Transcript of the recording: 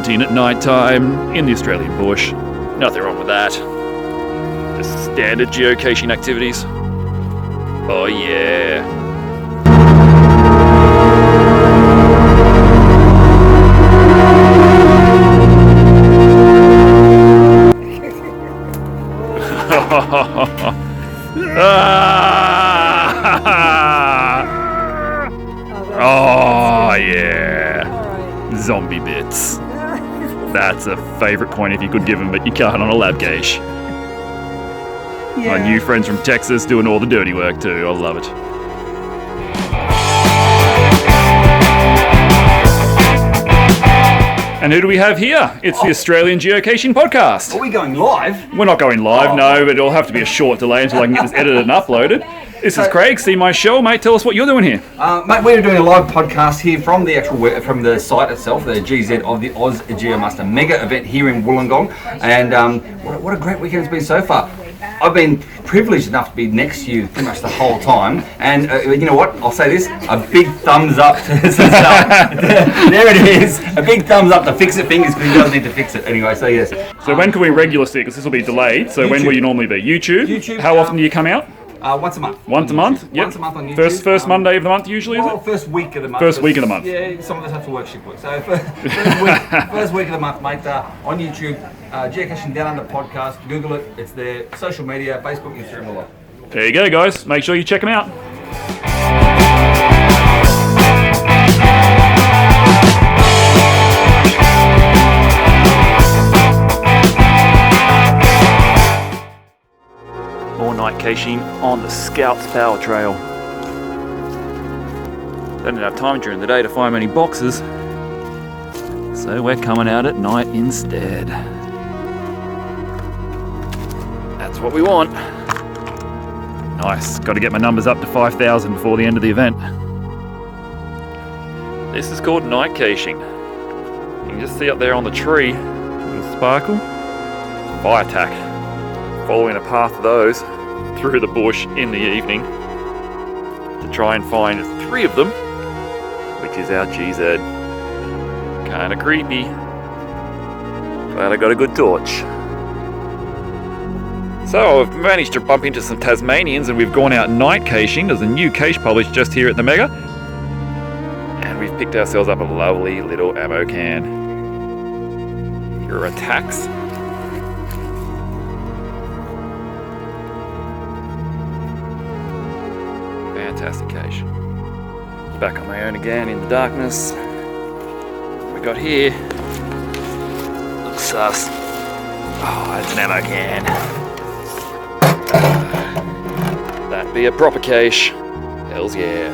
hunting at night time in the Australian bush. Nothing wrong with that. Just standard geocaching activities. Oh yeah. Oh yeah. Zombie bits. That's a favourite point if you could give them, but you can't on a lab cache. Yeah. My new friends from Texas doing all the dirty work too. I love it. And who do we have here? It's the Australian Geocaching Podcast. Are we going live? We're not going live, no, but it'll have to be a short delay until I can get this edited and uploaded. This is Craig, see my show, mate. Tell us what you're doing here. Mate, we're doing a live podcast here from the from the site itself, the GZ of the OzGeomuster mega event here in Wollongong. And what a great weekend it's been so far. I've been privileged enough to be next to you pretty much the whole time, and you know what? I'll say this: a big thumbs up to there it is. A big thumbs up to Fixit fingers because he does need to fix it anyway. So yes. So when can we regular see? Because this will be delayed. So when will you normally be? YouTube. How often do you come out? Once a month. Once a month? Yep. Once a month on YouTube. First Monday of the month usually, is it? First week of the month. First week of the month. Yeah, some of us have to work shift work. So first week of the month, mate, on YouTube, Geocaching Down Under podcast, Google it, it's there, social media, Facebook, Instagram, a lot. There you go, guys. Make sure you check them out. More night caching on the Scouts Power Trail. Don't have time during the day to find many boxes, so we're coming out at night instead. That's what we want. Nice, got to get my numbers up to 5,000 before the end of the event. This is called night caching. You can just see up there on the tree, little sparkle, fire tack. Following a path of those through the bush in the evening to try and find 3 of them, which is our GZ. Kinda creepy. Glad I got a good torch. So I've managed to bump into some Tasmanians and we've gone out night caching. There's a new cache published just here at the Mega. And we've picked ourselves up a lovely little ammo can. Here are attacks. Fantastic cache. Back on my own again in the darkness. What we got here looks sus. Oh, it's an ammo can. That'd be a proper cache. Hells yeah.